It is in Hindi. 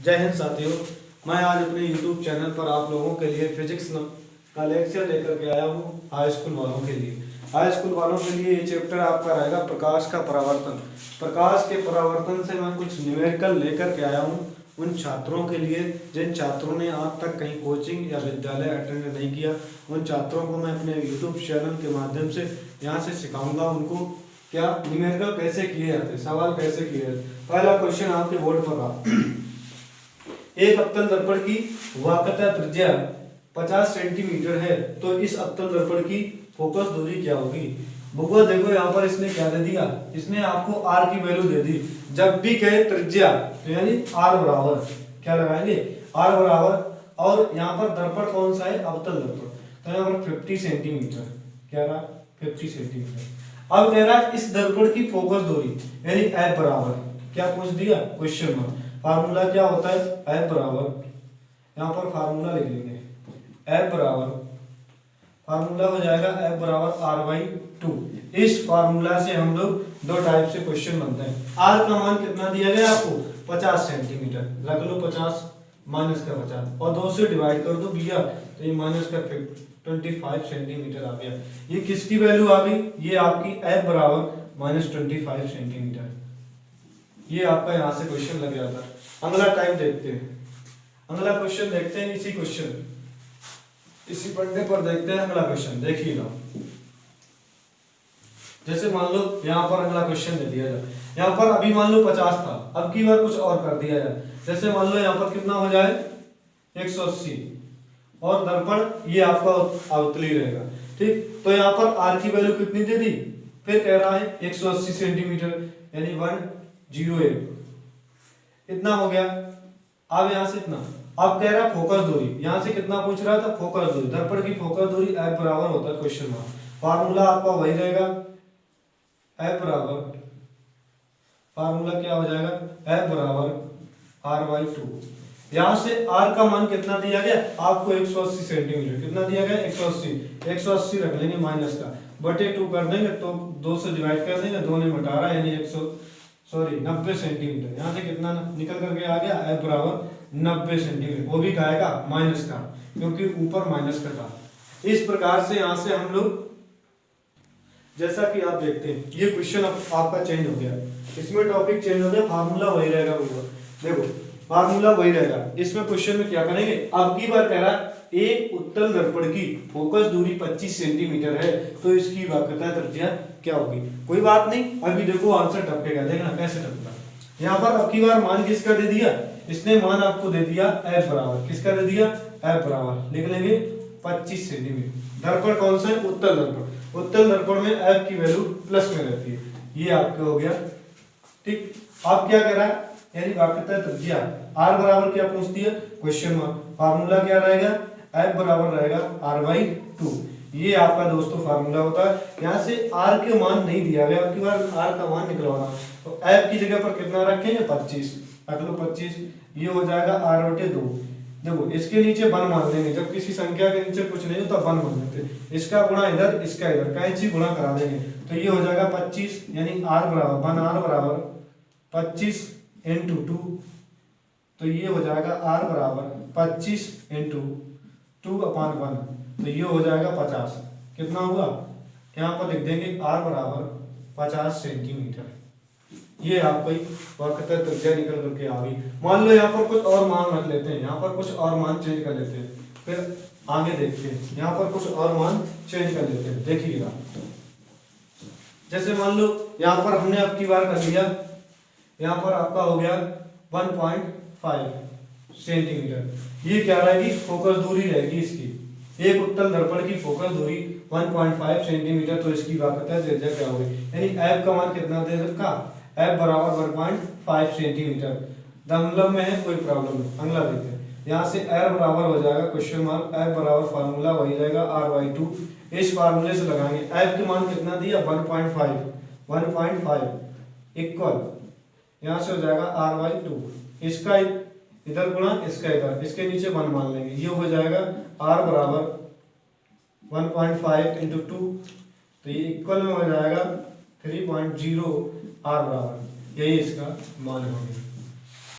जय हिंद साथियों, मैं आज अपने YouTube चैनल पर आप लोगों के लिए फिजिक्स का लेक्चर लेकर के आया हूँ हाई स्कूल वालों के लिए। हाई स्कूल वालों के लिए ये चैप्टर आपका रहेगा प्रकाश का परावर्तन। प्रकाश के परावर्तन से मैं कुछ न्यूमेरिकल लेकर के आया हूँ उन छात्रों के लिए जिन छात्रों ने आज तक कहीं कोचिंग या विद्यालय अटेंड नहीं किया। उन छात्रों को मैं अपने YouTube चैनल के माध्यम से यहाँ से सिखाऊंगा उनको क्या न्यूमेरिकल कैसे किए जाते, सवाल कैसे किए जाते। पहला क्वेश्चन आपके बोर्ड पर रहा। एक अवतल दर्पण की वाक्यता त्रिज्या 50 सेंटीमीटर है, तो इस अवतल दर्पण की फोकस दूरी क्या होगी। बुआ देखो यहाँ पर इसने क्या दे दिया, इसने आपको r की वैल्यू दे दी। जब भी कहे त्रिज्या तो यानी r बराबर क्या लगाएंगे, r बराबर, और यहाँ पर दर्पण कौन सा है, अवतल दर्पण, तो यहाँ पर 50 सेंटीमीटर क्या रहा, 50 सेंटीमीटर। अब कह रहा है इस दर्पण की फोकस दूरी यानी f बराबर क्या पूछ दिया, क्वेश्चन मार्क। फार्मूला क्या होता है, F बराबर, यहाँ पर फार्मूला लिख लेंगे, F बराबर, फार्मूला हो जाएगा F बराबर r/2। इस फार्मूला से हम लोग दो टाइप से क्वेश्चन बनते हैं। r का मान कितना दिया गया आपको, 50 सेंटीमीटर, रख लो 50 माइनस का 50 और 2 से डिवाइड कर दो भैया, तो ये माइनस का 25 सेंटीमीटर आ गया। ये किसकी वैल्यू आ गई, ये आपकी F बराबर -25 सेंटीमीटर। ये आपका यहाँ से क्वेश्चन लग जाता है। अगला टाइप देखते हैं, अगला क्वेश्चन देखते हैं, इसी पढ़ने पर देखते हैं अगला क्वेश्चन। देखिएगा, जैसे मान लो यहाँ पर अगला क्वेश्चन दे दिया जाए, यहाँ पर अभी मान लो 50 था, अब की बार कुछ और कर दिया जाए। जैसे मान लो यहाँ पर कितना हो जाए 180, और दर्पण ये आपका अवतली रहेगा, ठीक। तो यहाँ पर r की वैल्यू कितनी दे दी, फिर कह रहा है 180 सेंटीमीटर यानी 101, इतना हो गया। अब यहाँ से इतना, अब कह रहा फोकस दूरी, यहाँ से कितना पूछ रहा था, फोकस दूरी, दर्पण की फोकस दूरी F बराबर होता है क्वेश्चन मार्क। फार्मूला आपका वही रहेगा, F बराबर, फार्मूला क्या हो जाएगा, F बराबर r/2। यहाँ से r का मान कितना दिया गया आपको, 180 सेंटीमीटर, कितना दिया गया 180 रख लेंगे माइनस का, बटे 2 कर देंगे तो 2 से डिवाइड कर देंगे, 2 ने बटा रहा यानी 90 सेंटीमीटर। यहाँ से कितना निकल करके आ गया, F बराबर 90 सेंटीमीटर, वो भी खाएगा माइनस का क्योंकि ऊपर माइनस का था। इस प्रकार से यहाँ से हम लोग, जैसा कि आप देखते हैं ये क्वेश्चन आपका चेंज हो गया, इसमें टॉपिक चेंज हो गया, फार्मूला वही रहेगा। देखो फार्मूला वही रहेगा, इसमें क्वेश्चन में क्या करेंगे, अब की बार कह रहा है एक उत्तल दर्पण की फोकस दूरी 25 सेंटीमीटर है, तो इसकी वाक्यता त्रिज्या क्या होगी। कोई बात नहीं, अभी देखो आंसर टपकेगा, देखना कैसे टपका। यहाँ पर अब की बार मान किसका दे दिया, इसने मान आपको दे दिया F बराबर, किसका दे दिया, F बराबर लिख लेंगे 25 सेंटीमीटर। दर्पण कौन सा है, उत्तल दर्पण, उत्तल दर्पण में F की वैल्यू प्लस में रहती है, ये आपका हो गया, ठीक। आप क्या कह रहा है, यानी वाक्यता त्रिज्या r बराबर क्या पूछ दिया, क्वेश्चन मार्क। फार्मूला क्या रहेगा, F बराबर रहेगा r/2। ये आपका दोस्तों फार्मूला होता है। यहाँ से r के मान नहीं दिया गया, आपकी बार r का मान निकलवाना, तो F की जगह पर कितना रखेंगे 25, रख लो 25, ये हो जाएगा r/2। देखो इसके नीचे 1 मान लेंगे, जब किसी संख्या के नीचे कुछ नहीं होता 1 मान लेते, इसका गुणा इधर, इसका इधर, कैंची गुणा करा देंगे, तो ये हो जाएगा 25 यानी r बराबर 25 × 2, तो ये हो जाएगा r बराबर 25 × 2/1, तो ये हो जाएगा 50। कितना हुआ, यहाँ पर लिख देंगे r बराबर 50 सेंटीमीटर। ये आपको वाक्यता त्रिज्या निकल करके आ गई। मान लो यहाँ पर कुछ और मान रख लेते हैं, यहाँ पर कुछ और मान चेंज कर लेते हैं, फिर आगे देखते हैं। यहाँ पर कुछ और मान चेंज कर लेते हैं, देखिएगा। जैसे मान लो यहाँ पर हमने अब की बार कर लिया, यहाँ पर आपका हो गया 1.5 सेंटीमीटर। ये क्या रहेगी, फोकस दूरी रहेगी इसकी, एक उत्तल दर्पण की फोकस दूरी 1.5 सेंटीमीटर, तो इसकी वाक्यता त्रिज्या क्या होगी, यानी F का मान कितना दे रखा, F बराबर 1.5 सेंटीमीटर। दमलम में है कोई प्रॉब्लम नहीं। अगला देखते हैं, यहाँ से R बराबर हो जाएगा क्वेश्चन मार्क, F बराबर फार्मूला वही रहेगा r/2। इस फार्मूले से लगाएंगे, F के मान कितना दिया 1.5 इक्वल, यहाँ से हो जाएगा r/2, इसका इधर गुणा इसका इधर, इसके नीचे 1 मान लेंगे, ये हो जाएगा r बराबर 1.5 × 2, तो ये इक्वल में हो जाएगा 3.0 r बराबर, यही इसका मान होगा।